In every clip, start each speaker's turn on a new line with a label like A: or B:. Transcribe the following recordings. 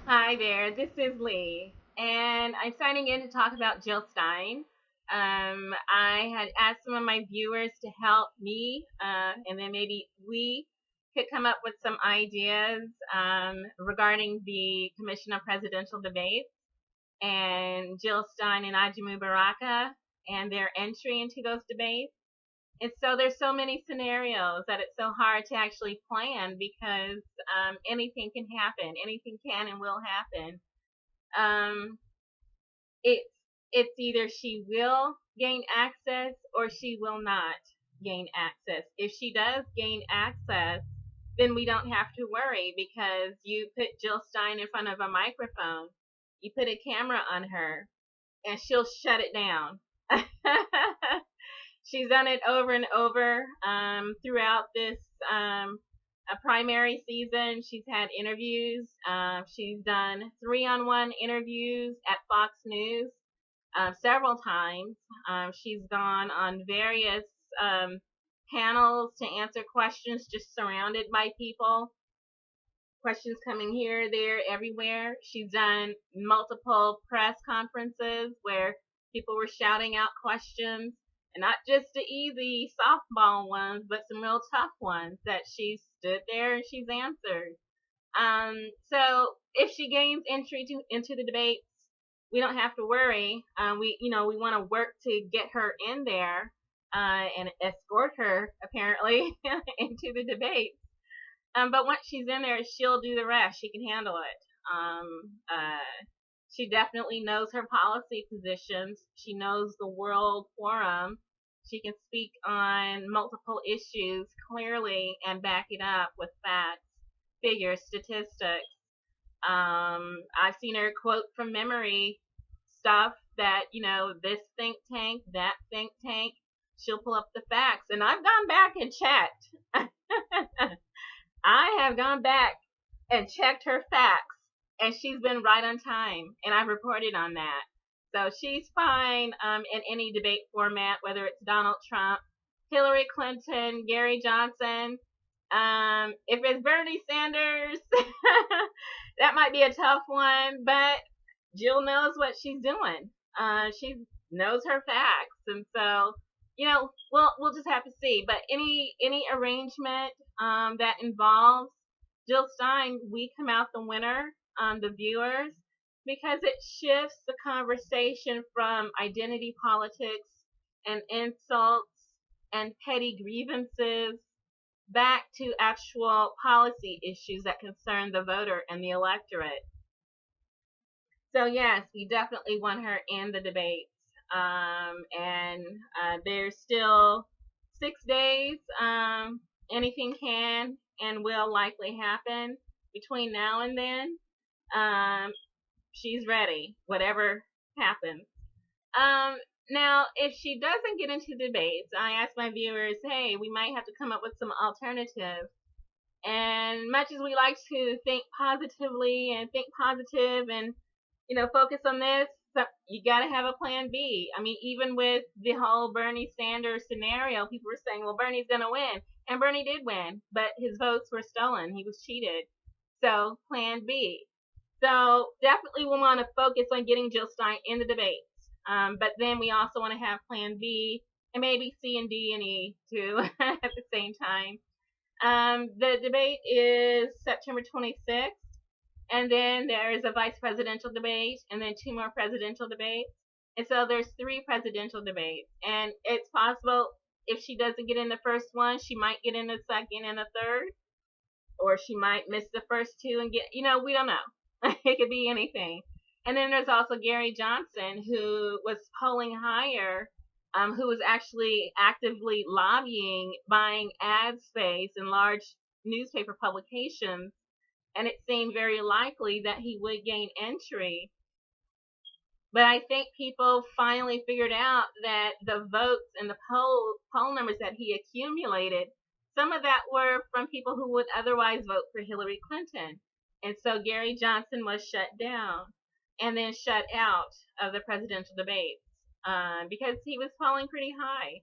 A: Hi there, this is Lee, and I'm signing in to talk about Jill Stein. I had asked some of my viewers to help me, and then maybe we could come up with some ideas regarding the Commission on Presidential Debates and Jill Stein and Ajamu Baraka and their entry into those debates. And so there's so many scenarios that it's so hard to actually plan because anything can happen. Anything can and will happen. Um, it's it's either she will gain access or she will not gain access. If she does gain access, then we don't have to worry because you put Jill Stein in front of a microphone, you put a camera on her, and she'll shut it down. She's done it over and over throughout this primary season. She's had interviews. She's done three-on-one interviews at Fox News several times. She's gone on various um, panels to answer questions, just surrounded by people. Questions coming here, there, everywhere. She's done multiple press conferences where people were shouting out questions, and not just the easy softball ones, but some real tough ones that she stood there and she's answered. So if she gains entry into the debates, we don't have to worry. We want to work to get her in there and escort her apparently into the debate. But once she's in there, she'll do the rest. She can handle it. She definitely knows her policy positions. She knows the world forum. She can speak on multiple issues clearly and back it up with facts, figures, statistics. I've seen her quote from memory stuff that, this think tank, that think tank. She'll pull up the facts. And I've gone back and checked. I have gone back and checked her facts, and she's been right on time, and I've reported on that. So she's fine in any debate format, whether it's Donald Trump, Hillary Clinton, Gary Johnson. If it's Bernie Sanders, that might be a tough one, but Jill knows what she's doing. She knows her facts, and so we'll just have to see. But any arrangement that involves Jill Stein, we come out the winner, the viewers, because it shifts the conversation from identity politics and insults and petty grievances back to actual policy issues that concern the voter and the electorate. So yes, we definitely want her in the debates. And there's still 6 days. Anything can and will likely happen between now and then. Um, she's ready, whatever happens. Um, Now, if she doesn't get into debates, I ask my viewers, hey, we might have to come up with some alternatives. And much as we like to think positively and think positive and focus on this, so you got to have a plan B. I mean, even with the whole Bernie Sanders scenario, people were saying, well, Bernie's going to win. And Bernie did win, but his votes were stolen. He was cheated. So, plan B. So, definitely we want to focus on getting Jill Stein in the debates. But then we also want to have plan B and maybe C and D and E too at the same time. The debate is September 26th, and then there is a vice presidential debate, and then two more presidential debates. And so there's three presidential debates, and it's possible if she doesn't get in the first one, she might get in the second and the third, or she might miss the first two and get, we don't know. It could be anything. And then there's also Gary Johnson, who was polling higher, who was actually actively lobbying buying ad space in large newspaper publications, and it seemed very likely that he would gain entry. But I think people finally figured out that the votes and the poll numbers that he accumulated, some of that were from people who would otherwise vote for Hillary Clinton. And so Gary Johnson was shut down and then shut out of the presidential debates because he was polling pretty high.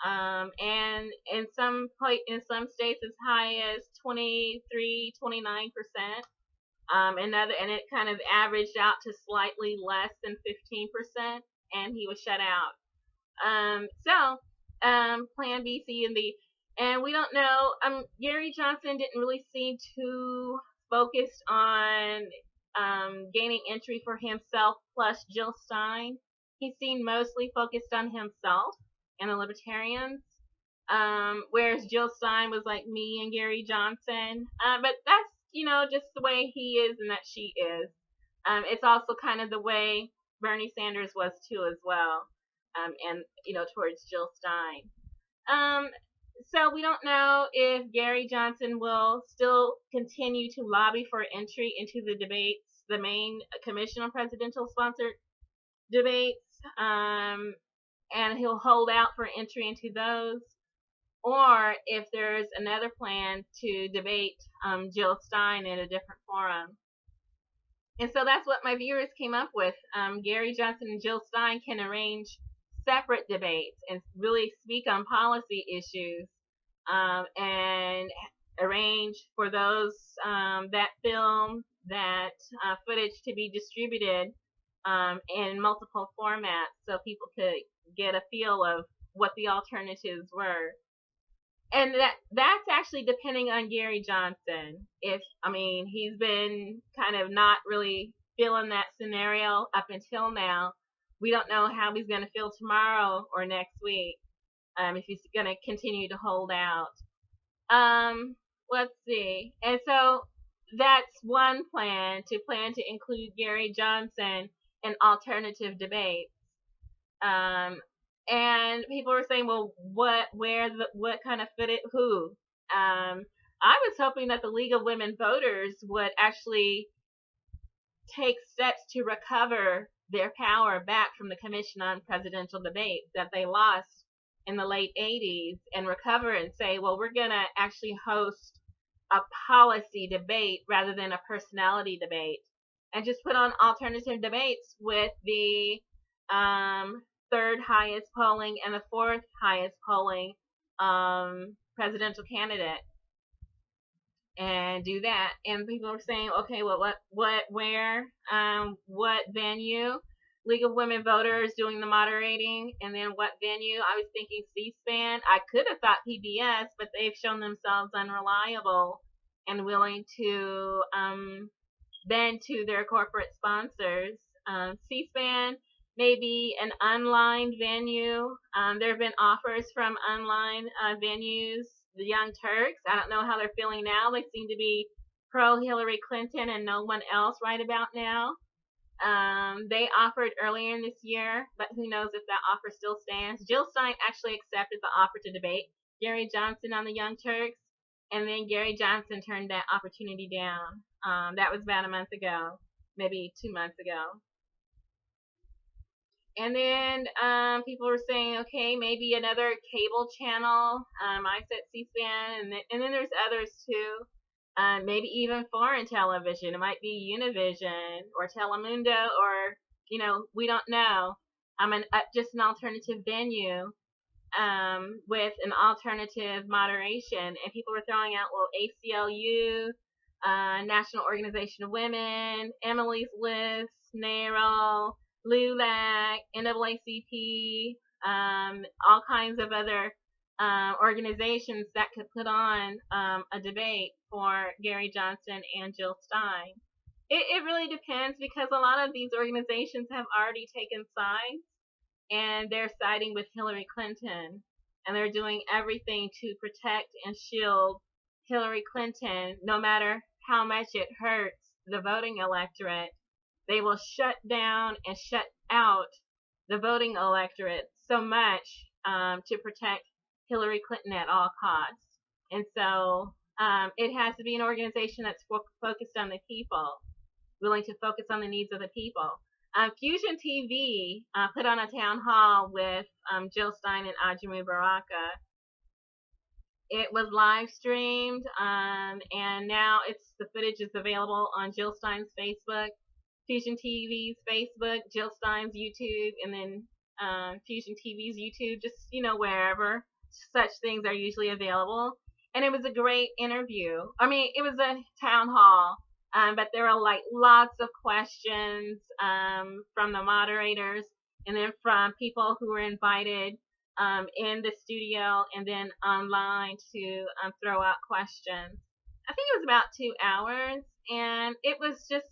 A: And in some states as high as 23, 29%. And it kind of averaged out to slightly less than 15%, and he was shut out. Plan B, C, and D. And we don't know. Gary Johnson didn't really seem too focused on gaining entry for himself plus Jill Stein. He seemed mostly focused on himself and the Libertarians. Whereas Jill Stein was like me and Gary Johnson. But that's, just the way he is and that she is. It's also kind of the way Bernie Sanders was too as well. And towards Jill Stein. So we don't know if Gary Johnson will still continue to lobby for entry into the debates, the main commission on presidential sponsored debates, and he'll hold out for entry into those, or if there's another plan to debate Jill Stein in a different forum. And so that's what my viewers came up with. Gary Johnson and Jill Stein can arrange separate debates and really speak on policy issues, and arrange for those that film, that footage to be distributed in multiple formats so people could get a feel of what the alternatives were. And that's actually depending on Gary Johnson. He's been kind of not really feeling that scenario up until now. We don't know how he's going to feel tomorrow or next week, if he's going to continue to hold out. Let's see. And so that's one plan to include Gary Johnson in alternative debates. And people were saying, well, what kind of fit it, who? I was hoping that the League of Women Voters would actually take steps to recover their power back from the Commission on Presidential Debates that they lost in the late 80s, and recover and say, well, we're going to actually host a policy debate rather than a personality debate, and just put on alternative debates with the third highest polling and the fourth highest polling presidential candidate, and do that. And people were saying, okay, well, where, what venue? League of Women Voters doing the moderating, and then what venue? I was thinking C-SPAN. I could have thought PBS, but they've shown themselves unreliable and willing to bend to their corporate sponsors. C-SPAN, maybe an online venue. There have been offers from online venues. The Young Turks, I don't know how they're feeling now. They seem to be pro-Hillary Clinton and no one else right about now. They offered earlier in this year, but who knows if that offer still stands. Jill Stein actually accepted the offer to debate Gary Johnson on the Young Turks, and then Gary Johnson turned that opportunity down. That was about a month ago, maybe 2 months ago. And then people were saying, okay, maybe another cable channel. I said C-SPAN, and then there's others too. Maybe even foreign television. It might be Univision or Telemundo, or we don't know. Just an alternative venue with an alternative moderation. And people were throwing out, well, ACLU, National Organization of Women, Emily's List, NARAL, LULAC, NAACP, all kinds of other organizations that could put on a debate for Gary Johnson and Jill Stein. It really depends, because a lot of these organizations have already taken sides, and they're siding with Hillary Clinton, and they're doing everything to protect and shield Hillary Clinton, no matter how much it hurts the voting electorate. They will shut down and shut out the voting electorate so much to protect Hillary Clinton at all costs. And so it has to be an organization that's focused on the people, willing to focus on the needs of the people. Fusion TV put on a town hall with Jill Stein and Ajamu Baraka. It was live streamed, and now the footage is available on Jill Stein's Facebook, Fusion TV's Facebook, Jill Stein's YouTube, and then Fusion TV's YouTube, just, wherever such things are usually available. And it was a great interview. It was a town hall. But there were like lots of questions from the moderators and then from people who were invited in the studio and then online to throw out questions. I think it was about 2 hours, and it was just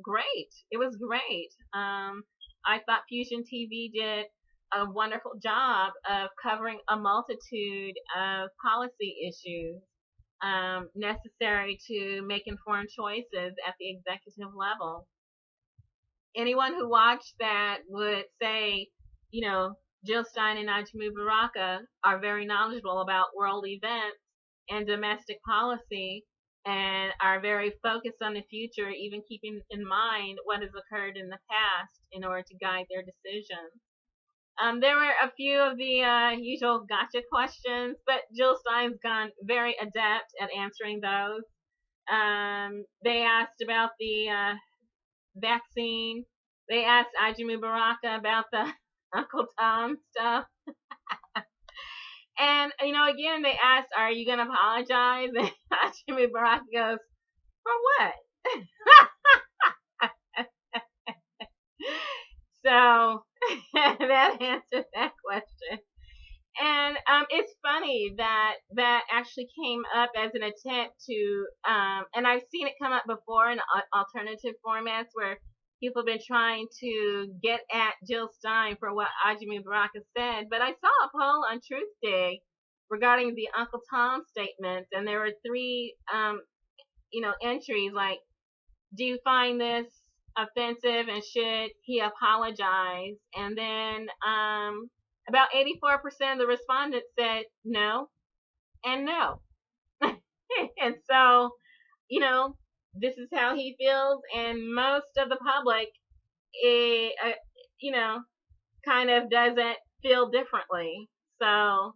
A: great. It was great. I thought Fusion TV did a wonderful job of covering a multitude of policy issues necessary to make informed choices at the executive level. Anyone who watched that would say, you know, Jill Stein and Ajamu Baraka are very knowledgeable about world events and domestic policy and are very focused on the future, even keeping in mind what has occurred in the past in order to guide their decisions. There were a few of the usual gotcha questions, but Jill Stein's gone very adept at answering those. They asked about the vaccine. They asked Ajamu Baraka about the Uncle Tom stuff. And, you know, again, they asked, are you going to apologize? And Ajamu Baraka goes, for what? So that answered that question. And it's funny that that actually came up as an attempt to, and I've seen it come up before in alternative formats where people have been trying to get at Jill Stein for what Ajamu Baraka said. But I saw a poll on Truth Day regarding the Uncle Tom statements, and there were three, entries like, do you find this offensive and should he apologize? And then about 84% of the respondents said no and no. And so, this is how he feels, and most of the public, kind of doesn't feel differently. So,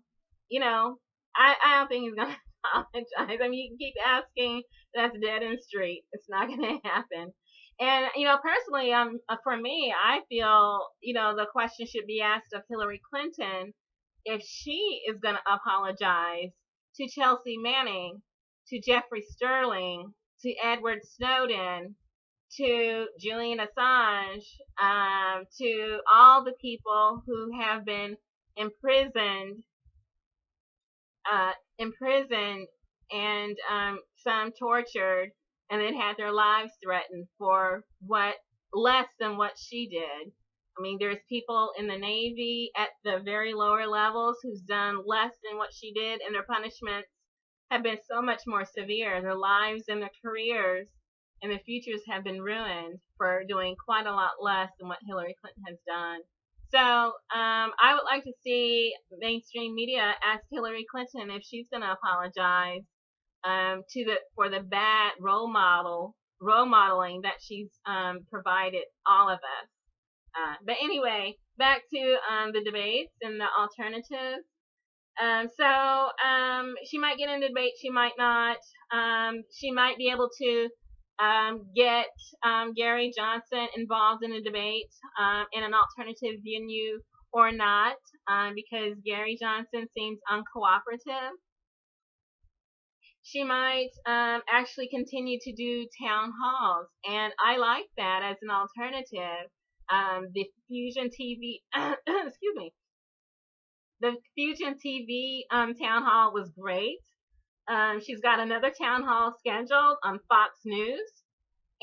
A: I don't think he's going to apologize. I mean, you can keep asking, that's dead end street. It's not going to happen. And, personally, for me, I feel, the question should be asked of Hillary Clinton if she is going to apologize to Chelsea Manning, to Jeffrey Sterling, to Edward Snowden, to Julian Assange, to all the people who have been imprisoned and some tortured and then had their lives threatened for less than what she did. I mean, there's people in the Navy at the very lower levels who's done less than what she did, and their punishments have been so much more severe. Their lives and their careers and their futures have been ruined for doing quite a lot less than what Hillary Clinton has done. So I would like to see mainstream media ask Hillary Clinton if she's going to apologize for the bad role modeling that she's provided all of us. But anyway, back to the debates and the alternatives. So she might get in the debate, she might not. She might be able to get Gary Johnson involved in a debate in an alternative venue or not, because Gary Johnson seems uncooperative. She might actually continue to do town halls, and I like that as an alternative. The Fusion TV, excuse me, the Fusion TV town hall was great. She's got another town hall scheduled on Fox News.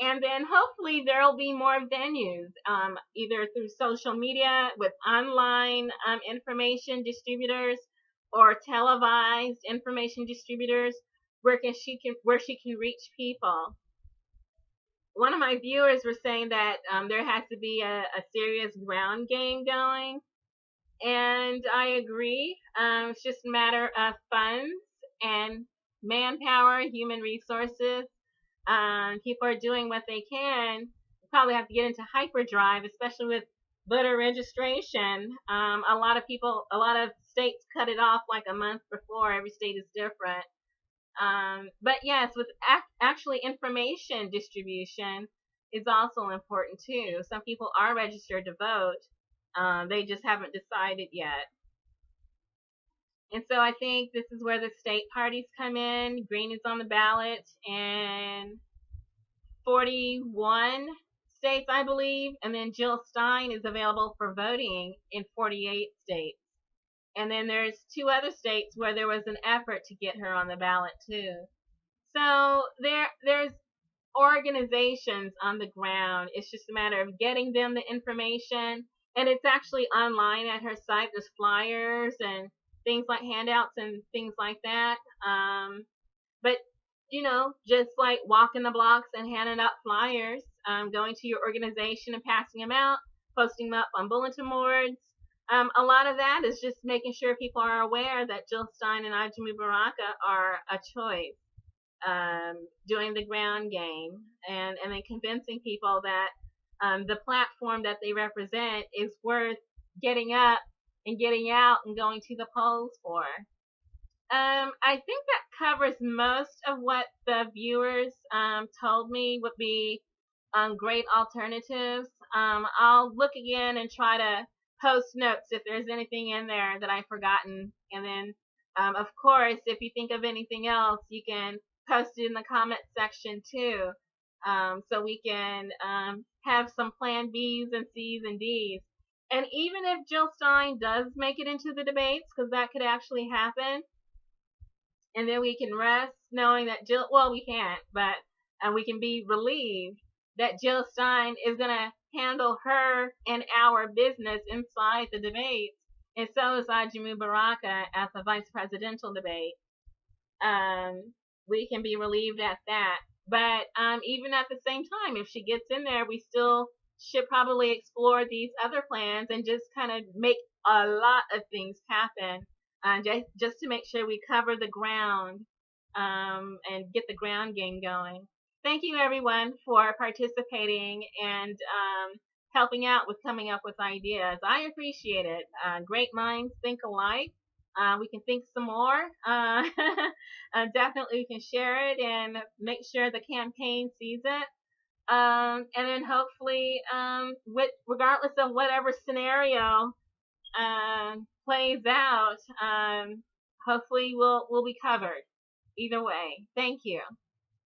A: And then hopefully there will be more venues, either through social media with online information distributors or televised information distributors where she can reach people. One of my viewers were saying that there has to be a serious ground game going. And I agree. It's just a matter of funds and manpower, human resources. People are doing what they can. You probably have to get into hyperdrive, especially with voter registration. A lot of states cut it off like a month before. Every state is different. But yes, with actually information distribution is also important too. Some people are registered to vote. They just haven't decided yet. And so I think this is where the state parties come in. Green is on the ballot, and 41 states, I believe, and then Jill Stein is available for voting in 48 states. And then there's 2 other states where there was an effort to get her on the ballot too. So there's organizations on the ground. It's just a matter of getting them the information, and it's actually online at her site. There's flyers and things like handouts and things like that. But just like walking the blocks and handing out flyers, going to your organization and passing them out, posting them up on bulletin boards. A lot of that is just making sure people are aware that Jill Stein and Ajamu Baraka are a choice, doing the ground game, and then convincing people that the platform that they represent is worth getting up and getting out and going to the polls for. I think that covers most of what the viewers told me would be great alternatives. I'll look again and try to post notes if there's anything in there that I've forgotten. And then, of course, if you think of anything else, you can post it in the comment section too, so we can have some plan B's and C's and D's. And even if Jill Stein does make it into the debates, because that could actually happen, and then we can rest knowing that we can't, but we can be relieved that Jill Stein is going to handle her and our business inside the debates, and so is Ajamu Baraka at the vice presidential debate. We can be relieved at that. But even at the same time, if she gets in there, we still should probably explore these other plans and just kind of make a lot of things happen, just to make sure we cover the ground and get the ground game going. Thank you, everyone, for participating and helping out with coming up with ideas. I appreciate it. Great minds think alike. We can think some more. Definitely we can share it and make sure the campaign sees it. And then hopefully, regardless of whatever scenario plays out, hopefully we'll be covered. Either way, thank you.